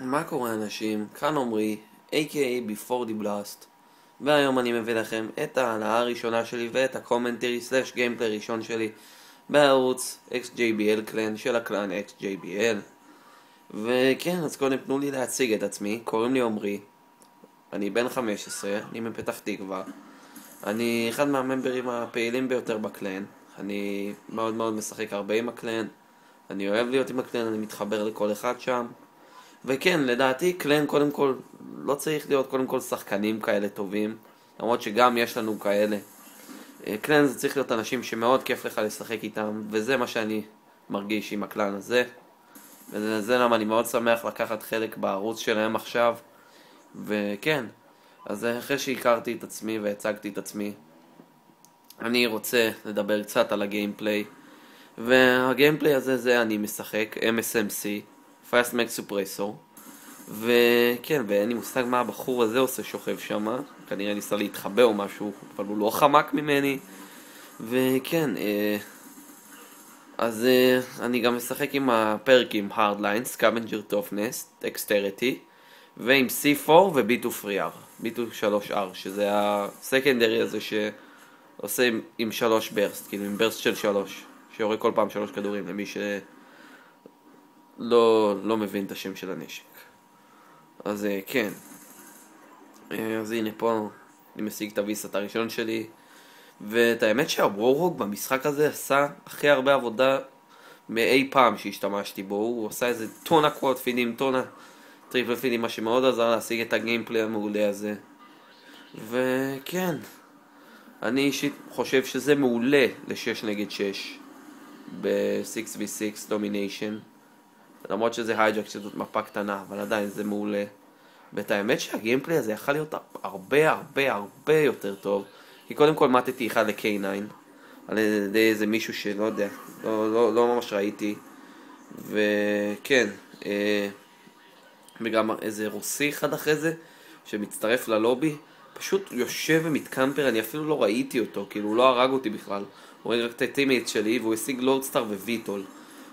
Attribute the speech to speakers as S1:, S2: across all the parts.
S1: מה קורה אנשים? כאן עומרי, a.k.a. Before the Blast, והיום אני מביא לכם את ההעלאה הראשונה שלי ואת הקומנטרי סלש גיימפלי הראשון שלי בערוץ XJBL קלן של הקלן XJBL. וכן, אז קודם תנו לי להציג את עצמי. קוראים לי עומרי, אני בן 15, אני מפתח תקווה, אני אחד מהממברים הפעילים ביותר בקלן. אני מאוד מאוד משחק הרבה עם הקלן, אני אוהב להיות עם הקלן, אני מתחבר לכל אחד שם. וכן, לדעתי קלן קודם כל לא צריך להיות קודם כל שחקנים כאלה טובים, למרות שגם יש לנו כאלה. קלן זה צריך להיות אנשים שמאוד כיף לך לשחק איתם, וזה מה שאני מרגיש עם הקלן הזה. וזה למה אני מאוד שמח לקחת חלק בערוץ שלהם עכשיו. וכן, אז אחרי שהכרתי את עצמי והצגתי את עצמי, אני רוצה לדבר קצת על הגיימפליי. והגיימפליי הזה זה אני משחק MSMC Fast Max Suppressor, וכן, ואין לי מושג מה הבחור הזה עושה שוכב שם, כנראה ניסה להתחבא או משהו, אבל הוא לא חמק ממני. וכן, אז אני גם משחק עם הפרקים Hardline, Scavenger Toughness, Dexterity, ועם C4 ו-B2 Free R, B2 3R, שזה הסקנדרי הזה שעושה עם 3 ברסט, כאילו עם ברסט של 3, שיורה כל פעם 3 כדורים למי לא מבין את השם של הנשק. אז כן, אז הנה פה אני משיג את הוויסת הראשון שלי, ואת האמת שהוורוג במשחק הזה עשה הכי הרבה עבודה מאי פעם שהשתמשתי בו. הוא עושה איזה טונה קוואד פידים, טונה טריפל פידים, מה שמאוד עזר להשיג את הגיימפליי המעולה הזה. וכן, אני אישית חושב שזה מעולה ל-6 נגד 6 ב-6v6 דומיניישן, למרות שזה הייג'ק שזאת מפה קטנה, אבל עדיין זה מעולה. ואת האמת שהגיימפליי הזה יכול להיות הרבה יותר טוב, כי קודם כל מתתי אחד ל-K9 על ידי איזה מישהו שלא יודע, לא ממש ראיתי. וכן, וגם איזה רוסי אחד אחרי זה שמצטרף ללובי, פשוט יושב ומתקמפר, אני אפילו לא ראיתי אותו, כאילו הוא לא הרג אותי בכלל, הוא ראיתי רק את הטימייט שלי, והוא השיג לורדסטאר וויטול,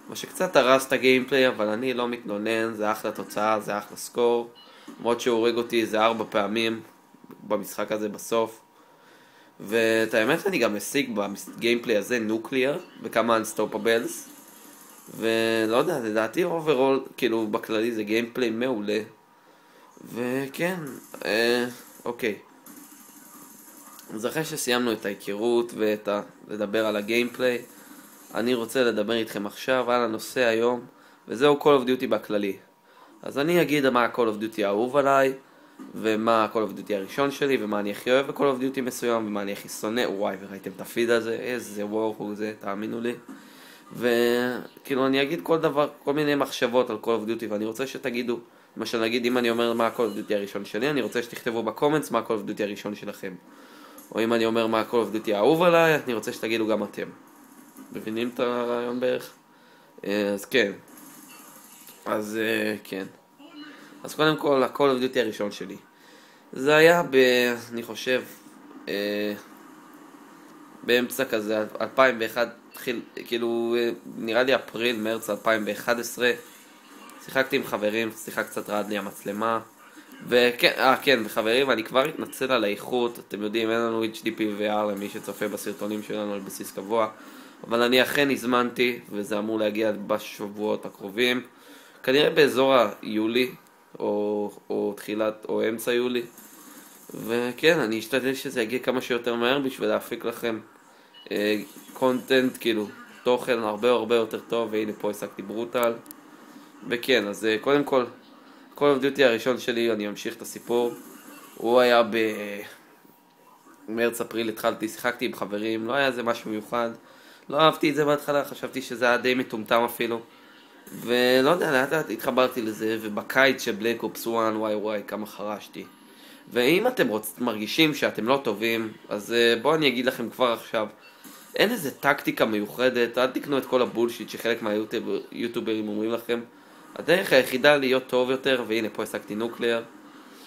S1: מה שקצת הרס את הגיימפליי, אבל אני לא מתלונן, זה אחלה תוצאה, זה אחלה סקור. למרות שהוא הורג אותי איזה 4 פעמים במשחק הזה בסוף. ואת האמת אני גם משיג בגיימפליי הזה נוקליאר וכמה אנסטופבלס, ולא יודע, לדעתי אוברול כאילו בכללי זה גיימפליי מעולה. וכן, אוקיי, אז אחרי שסיימנו את ההיכרות לדבר על הגיימפליי, אני רוצה לדבר איתכם עכשיו על הנושא היום, וזהו Call of Duty בכללי. אז אני אגיד מה Call of Duty האהוב עליי, ומה Call of Duty הראשון שלי, ומה אני הכי אוהב ב-Call of Duty מסוים, ומה אני הכי שונא. וואי, וראיתם את הפיד הזה, איזה וואו הוא זה, תאמינו לי. וכאילו אני אגיד כל דבר, כל מיני מחשבות על Call of Duty, ואני רוצה שתגידו, למשל נגיד אם אני אומר מה Call of Duty הראשון שלי, אני רוצה שתכתבו בקומנטס מה Call of Duty הראשון שלכם. או אם אני אומר מה Call of Duty האהוב עליי, אני רוצה שתגידו גם אתם. מבינים את הרעיון בערך? אז כן. אז כן. אז קודם כל, ה-Call of Duty הראשון שלי. זה היה אני חושב, באמצע כזה, 2001, כאילו, נראה לי אפריל, מרץ 2011. שיחקתי עם חברים, שיחה קצת רעד לי המצלמה. וכן, כן, וחברים, אני כבר אתנצל על האיכות. אתם יודעים, אין לנו HDP VR למי שצופה בסרטונים שלנו על בסיס קבוע. אבל אני אכן הזמנתי, וזה אמור להגיע בשבועות הקרובים. כנראה באזור היולי, או תחילת, או אמצע יולי. וכן, אני אשתדל שזה יגיע כמה שיותר מהר בשביל להפיק לכם קונטנט, כאילו, תוכן הרבה יותר טוב, והנה פה השגתי ברוטל. וכן, אז קודם כל, Call of Duty הראשון שלי, אני אמשיך את הסיפור. הוא היה במרץ-אפריל, התחלתי, שיחקתי עם חברים, לא היה זה משהו מיוחד. לא אהבתי את זה בהתחלה, חשבתי שזה היה די מטומטם אפילו. ולא יודע, לאט התחברתי לזה, ובקיץ של בלק אופס 1, וואי, כמה חרשתי. ואם אתם מרגישים שאתם לא טובים, אז בואו אני אגיד לכם כבר עכשיו, אין איזה טקטיקה מיוחדת, אל תקנו את כל הבולשיט שחלק מהיוטיוברים אומרים לכם. הדרך היחידה להיות טוב יותר, והנה פה השגתי נוקליאר,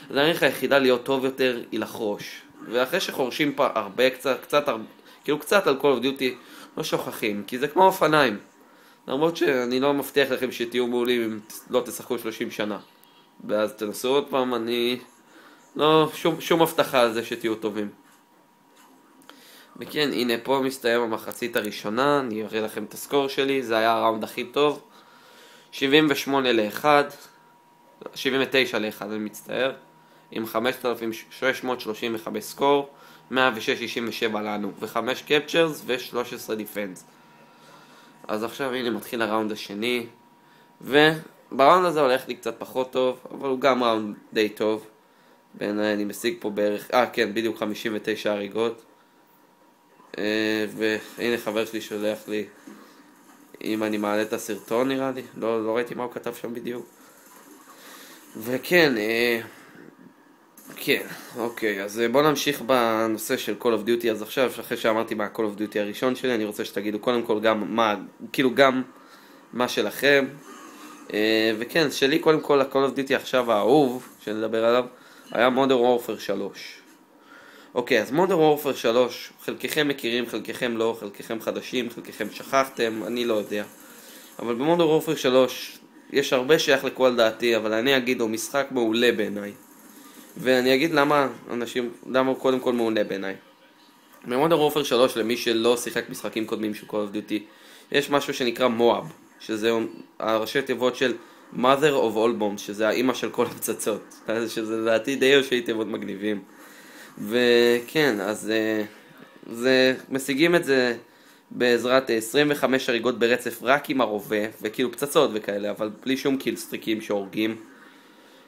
S1: הדרך היחידה להיות טוב יותר היא לחרוש. ואחרי שחורשים פה הרבה, קצת על Call of Duty, לא שוכחים, כי זה כמו אופניים. למרות שאני לא מבטיח לכם שתהיו מעולים אם לא תשחקו 30 שנה. ואז תנסו עוד פעם, אני... לא, שום הבטחה על זה שתהיו טובים. וכן, הנה פה מסתיים המחצית הראשונה, אני אראה לכם את הסקור שלי, זה היה הראונד הכי טוב. 78 ל-1, 79 ל-1, אני מצטער, עם 5,635 סקור, 106-67 לנו, ו5 קפצ'רס ו13 דיפנס. אז עכשיו הנה מתחיל הראונד השני, ובראונד הזה הולך לי קצת פחות טוב, אבל הוא גם ראונד די טוב. בעיניי אני משיג פה בערך, כן, בדיוק 59 הריגות. והנה חבר שלי שולח לי אם אני מעלה את הסרטון, נראה לי, לא ראיתי מה הוא כתב שם בדיוק. וכן, כן, אוקיי, אז בואו נמשיך בנושא של Call of Duty. אז עכשיו, אחרי שאמרתי מה Call of Duty הראשון שלי, אני רוצה שתגידו קודם כל גם מה, כאילו גם מה שלכם. וכן, שלי קודם כל ה-Call of Duty עכשיו האהוב, שנדבר עליו, היה Modern Warfare 3. אוקיי, אז Modern Warfare 3, חלקכם מכירים, חלקכם לא, חלקכם חדשים, חלקכם שכחתם, אני לא יודע. אבל ב-Modern Warfare 3 יש הרבה שייך לכל דעתי, אבל אני אגיד, הוא משחק מעולה בעיניי. ואני אגיד למה הוא קודם כל מעולה בעיניי. ב-Modern Warfare 3, למי שלא שיחק משחקים קודמים של Call of Duty, יש משהו שנקרא מואב, שזה הראשי תיבות של Mother of All Bombs, שזה האמא של כל הפצצות, שזה לדעתי די ראשי תיבות מגניבים. וכן, אז משיגים את זה בעזרת 25 הריגות ברצף רק עם הרובה, וכאילו פצצות וכאלה, אבל בלי שום קילסטריקים שהורגים.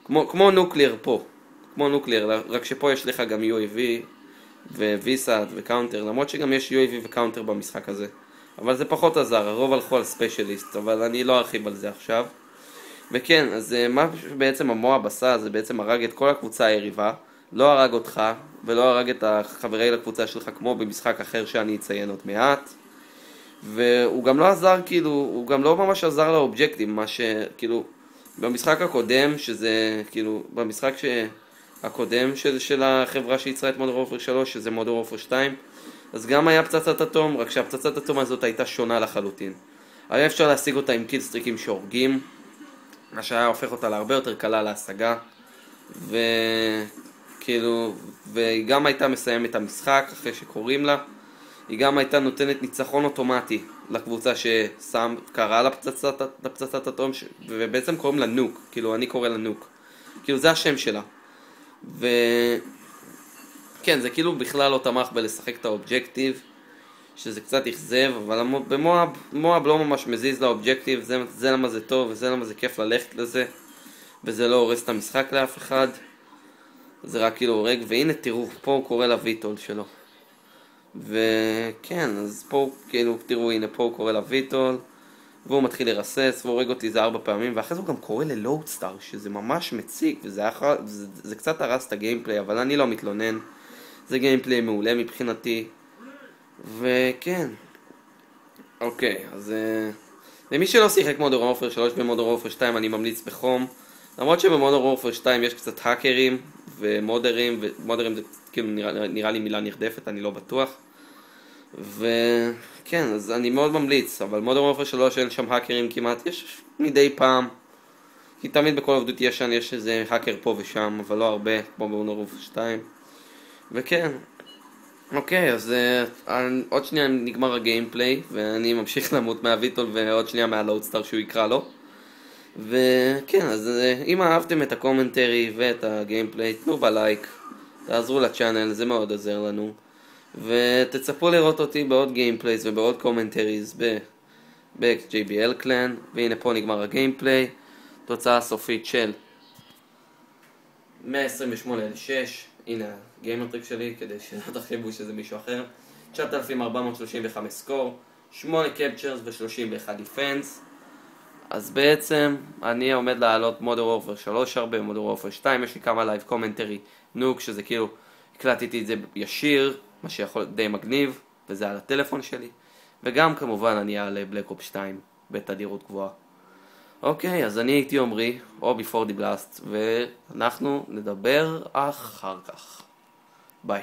S1: כמו נוקליר פה, כמו נוקליר, רק שפה יש לך גם UAV וויסאט וקאונטר, למרות שגם יש UAV וקאונטר במשחק הזה. אבל זה פחות עזר, הרוב הלכו על ספיישליסט, אבל אני לא ארחיב על זה עכשיו. וכן, אז מה שבעצם המואב עשה, זה בעצם הרג את כל הקבוצה היריבה, לא הרג אותך, ולא הרג את החברי לקבוצה שלך כמו במשחק אחר שאני אציין עוד מעט. והוא גם לא עזר, כאילו, הוא גם לא ממש עזר לאובג'קטים, מה שכאילו, במשחק הקודם, שזה, כאילו, במשחק הקודם של החברה שיצרה את Modern Warfare 3, שזה Modern Warfare 2, אז גם היה פצצת אטום, רק שהפצצת אטום הזאת הייתה שונה לחלוטין. היה אפשר להשיג אותה עם קילסטריקים שהורגים, מה שהיה הופך אותה להרבה יותר קלה להשגה, וכאילו, והיא גם הייתה מסיימת את המשחק אחרי שקוראים לה, היא גם הייתה נותנת ניצחון אוטומטי לקבוצה ששם קרא לפצצת אטום, ובעצם קוראים לה נוק, כאילו אני קורא לה נוק, כאילו זה השם שלה. וכן, זה כאילו בכלל לא תמך בלשחק את האובג'קטיב, שזה קצת אכזב, אבל במואב לא ממש מזיז לאובג'קטיב, זה למה זה טוב, וזה למה זה כיף ללכת לזה, וזה לא הורס את המשחק לאף אחד, זה רק כאילו הורג. והנה תראו, פה הוא קורא לויטול שלו. וכן, אז פה כאילו תראו, הנה פה הוא קורא לויטול, והוא מתחיל לרסס, והוא הורג אותי זה 4 פעמים, ואחרי זה הוא גם קורא ללואודסטאר, שזה ממש מציק, וזה קצת הרס את הגיימפליי, אבל אני לא מתלונן, זה גיימפליי מעולה מבחינתי. וכן, אוקיי, אז למי שלא שיחק Modern Warfare 3 ו-Modern Warfare 2 אני ממליץ בחום, למרות שב-Modern Warfare 2 יש קצת האקרים ומודרים, ומודרים זה כאילו נראה לי מילה נרדפת, אני לא בטוח. וכן, אז אני מאוד ממליץ, אבל Modern Warfare 3 אין שם האקרים כמעט, יש מדי פעם, כי תמיד בכל עובדות יש איזה האקר פה ושם, אבל לא הרבה, כמו ב-Modern Warfare 2. וכן, אוקיי, אז עוד שנייה נגמר הגיימפליי, ואני ממשיך למות מהוויטול, ועוד שנייה מהלואודסטאר שהוא יקרא לו. וכן, אז אם אהבתם את הקומנטרי ואת הגיימפליי, תנו בלייק, תעזרו לצ'אנל, זה מאוד עוזר לנו. ותצפו לראות אותי בעוד גיימפלייז ובעוד קומנטריז ב-JBL Clan. והנה פה נגמר הגיימפליי, תוצאה סופית של 128-6. הנה הגיימרטריק שלי, כדי שלא תחשבו שזה מישהו אחר. 9,435 סקור, 8 קפצ'רס ו-31 דיפנס. אז בעצם אני עומד לעלות Modern Warfare 3 הרבה, Modern Warfare 2 יש לי כמה לייב קומנטרי נוק, שזה כאילו הקלטתי את זה ישיר, מה שיכול די מגניב, וזה על הטלפון שלי. וגם כמובן אני אעלה בלק אופס 2 בתדירות גבוהה. אוקיי, אז אני הייתי עומרי, או Before the Blast, ואנחנו נדבר אחר כך. ביי.